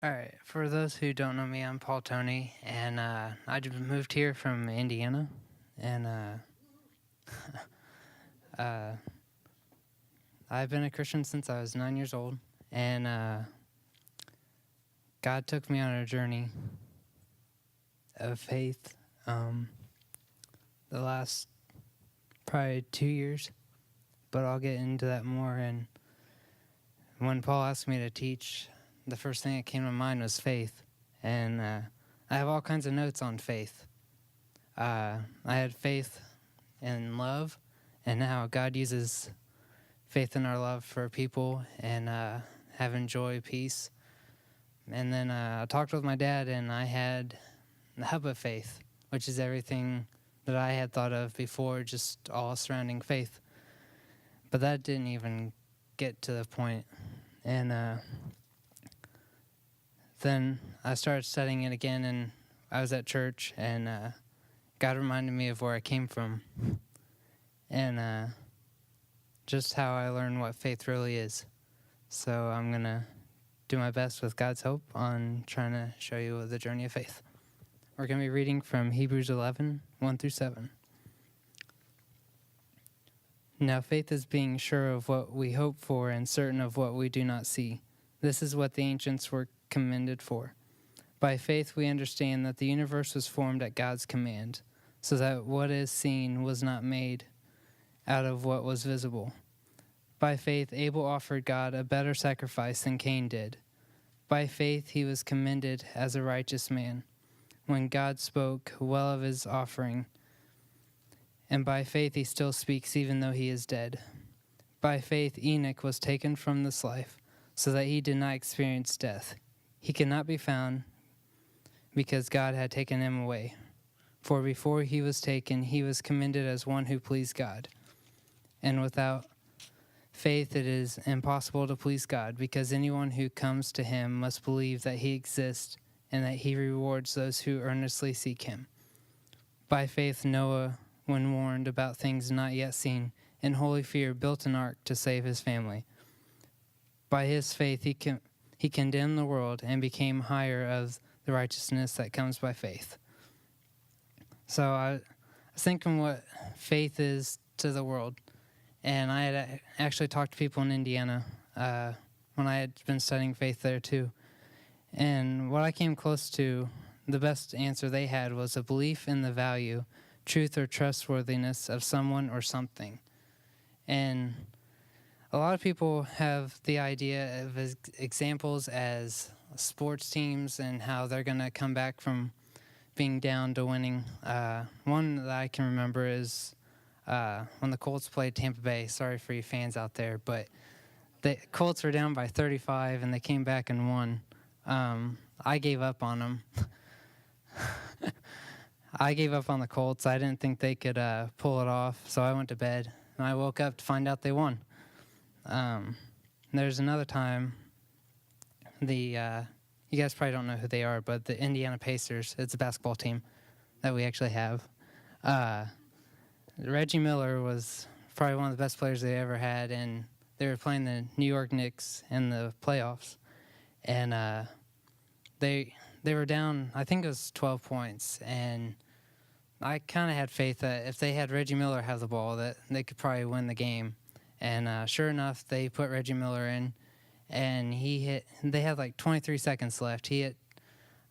All right. For those who don't know me, I'm Paul Tony, and I just moved here from Indiana, and uh, I've been a Christian since I was 9 years old, and God took me on a journey of faith the last probably 2 years, but I'll get into that more. And when Paul asked me to teach, the first thing that came to mind was faith, and I have all kinds of notes on faith. I had faith in love, and how God uses faith in our love for people and having joy, peace. And then I talked with my dad, and I had the hub of faith, which is everything that I had thought of before, just all surrounding faith. But that didn't even get to the point. And then I started studying it again, and I was at church, and God reminded me of where I came from, and just how I learned what faith really is. So I'm going to do my best with God's help on trying to show you the journey of faith. We're going to be reading from Hebrews 11, 1 through 7. Now faith is being sure of what we hope for and certain of what we do not see. This is what the ancients were commended for. By faith we understand that the universe was formed at God's command, so that what is seen was not made out of what was visible. By faith Abel offered God a better sacrifice than Cain did. By faith he was commended as a righteous man, when God spoke well of his offering. And by faith he still speaks even though he is dead. By faith Enoch was taken from this life, so that he did not experience death. He could not be found, because God had taken him away. For before he was taken, he was commended as one who pleased God. And without faith it is impossible to please God, because anyone who comes to him must believe that he exists, and that he rewards those who earnestly seek him. By faith Noah, when warned about things not yet seen, in holy fear built an ark to save his family. By his faith he condemned the world and became higher of the righteousness that comes by faith. So I was thinking what faith is to the world. And I had actually talked to people in Indiana when I had been studying faith there too. And what I came close to, the best answer they had was a belief in the value, truth, or trustworthiness of someone or something. And a lot of people have the idea of examples as sports teams and how they're going to come back from being down to winning. One that I can remember is when the Colts played Tampa Bay. Sorry for you fans out there, but the Colts were down by 35 and they came back and won. I gave up on them. I gave up on the Colts. I didn't think they could pull it off, so I went to bed. And I woke up to find out they won. There's another time, you guys probably don't know who they are, but the Indiana Pacers, it's a basketball team that we actually have. Reggie Miller was probably one of the best players they ever had, and they were playing the New York Knicks in the playoffs. And they were down, I think it was 12 points, and I kind of had faith that if they had Reggie Miller have the ball, that they could probably win the game. And sure enough, they put Reggie Miller in, and they had like 23 seconds left. He hit,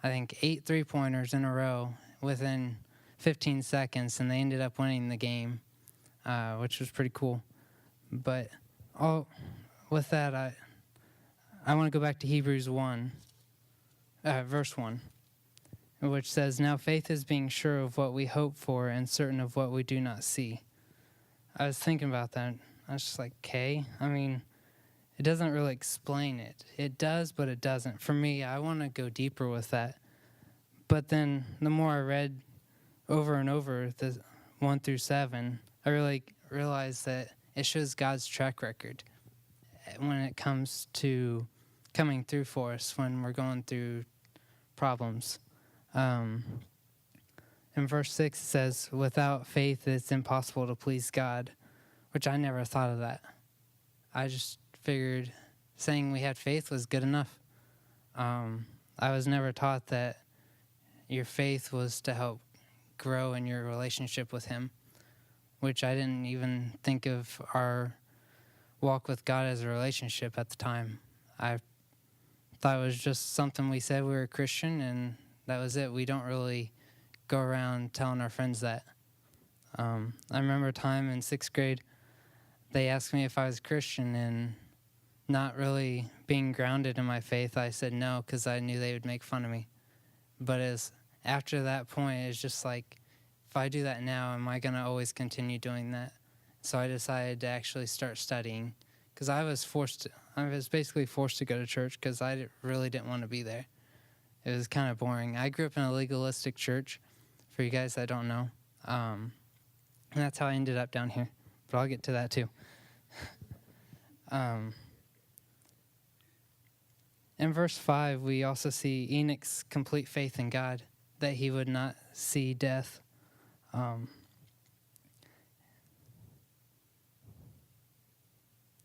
I think, 8 3-pointers in a row within 15 seconds, and they ended up winning the game, which was pretty cool. But with that, I want to go back to Hebrews 1, verse 1. Which says, now faith is being sure of what we hope for and certain of what we do not see. I was thinking about that. I was just like, okay. I mean, it doesn't really explain it. It does, but it doesn't. For me, I want to go deeper with that. But then the more I read over and over the 1 through 7, I really realized that it shows God's track record when it comes to coming through for us when we're going through problems. In verse 6 it says, without faith it's impossible to please God, which I never thought of that. I just figured saying we had faith was good enough. I was never taught that your faith was to help grow in your relationship with him, which I didn't even think of our walk with God as a relationship at the time. I thought it was just something we said we were a Christian, and that was it. We don't really go around telling our friends that. I remember a time in 6th grade, they asked me if I was Christian, and not really being grounded in my faith, I said no because I knew they would make fun of me. But after that point, it's just like, if I do that now, am I going to always continue doing that? So I decided to actually start studying, because I was basically forced to go to church because I really didn't want to be there. It was kind of boring. I grew up in a legalistic church, for you guys that don't know. And that's how I ended up down here. But I'll get to that too. In verse 5, we also see Enoch's complete faith in God, that he would not see death. And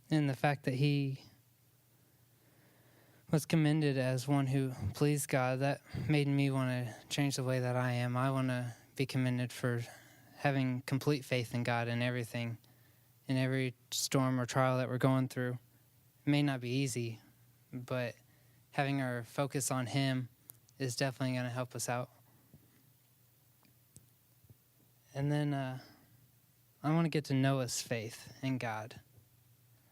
the fact that he was commended as one who pleased God, that made me want to change the way that I am. I want to be commended for having complete faith in God in everything, in every storm or trial that we're going through. It may not be easy, but having our focus on him is definitely going to help us out. And then I want to get to Noah's faith in God.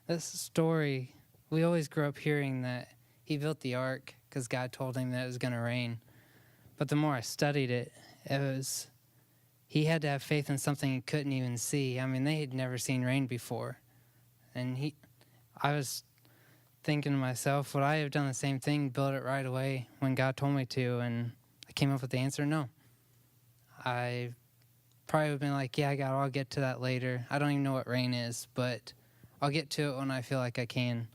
This story, we always grew up hearing that he built the ark because God told him that it was going to rain. But the more I studied it, he had to have faith in something he couldn't even see. I mean, they had never seen rain before. And I was thinking to myself, would I have done the same thing, build it right away when God told me to? And I came up with the answer, no. I probably would have been like, yeah, I'll get to that later. I don't even know what rain is, but I'll get to it when I feel like I can.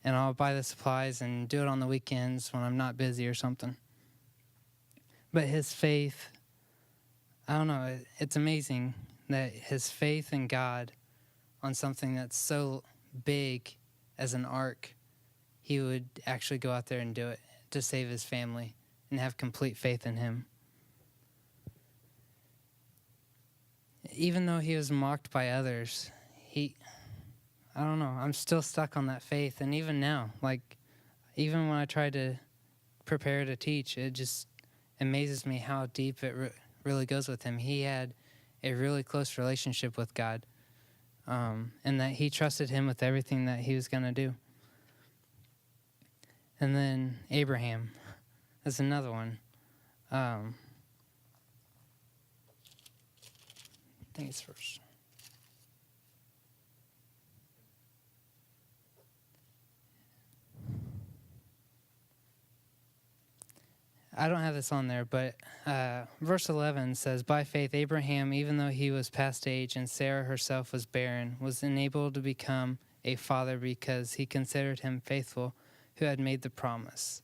And I'll buy the supplies and do it on the weekends when I'm not busy or something. But his faith, I don't know, it's amazing that his faith in God on something that's so big as an ark, he would actually go out there and do it to save his family and have complete faith in him. Even though he was mocked by others, I don't know, I'm still stuck on that faith. And even now, even when I try to prepare to teach, it just amazes me how deep it really goes with him. He had a really close relationship with God, and that he trusted him with everything that he was going to do. And then Abraham is another one. I think it's first. I don't have this on there, but verse 11 says, by faith Abraham, even though he was past age and Sarah herself was barren, was enabled to become a father because he considered him faithful who had made the promise.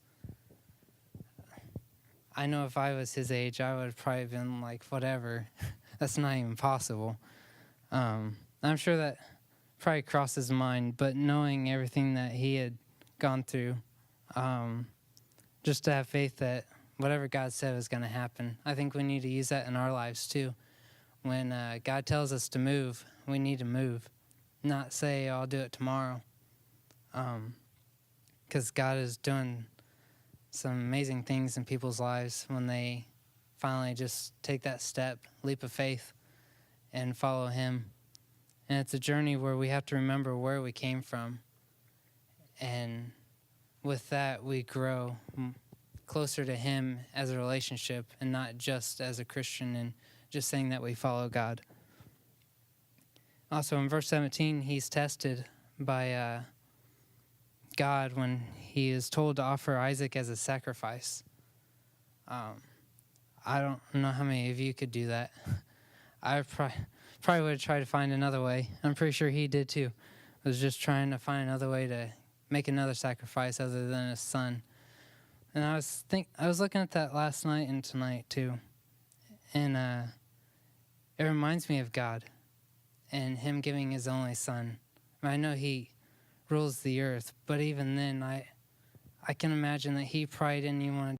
I know if I was his age, I would have probably been like, whatever. That's not even possible. I'm sure that probably crossed his mind, but knowing everything that he had gone through, just to have faith that whatever God said was going to happen. I think we need to use that in our lives too. When God tells us to move, we need to move, not say, I'll do it tomorrow. Because God is doing some amazing things in people's lives when they finally just take that step, leap of faith, and follow him. And it's a journey where we have to remember where we came from. And with that, we grow closer to him as a relationship and not just as a Christian and just saying that we follow God. Also, in verse 17, he's tested by God when he is told to offer Isaac as a sacrifice. I don't know how many of you could do that. I probably would have tried to find another way. I'm pretty sure he did too. Was just trying to find another way to make another sacrifice other than his son. And I was looking at that last night and tonight too, and it reminds me of God and him giving his only son. I know he rules the earth, but even then, I can imagine that he probably didn't even want to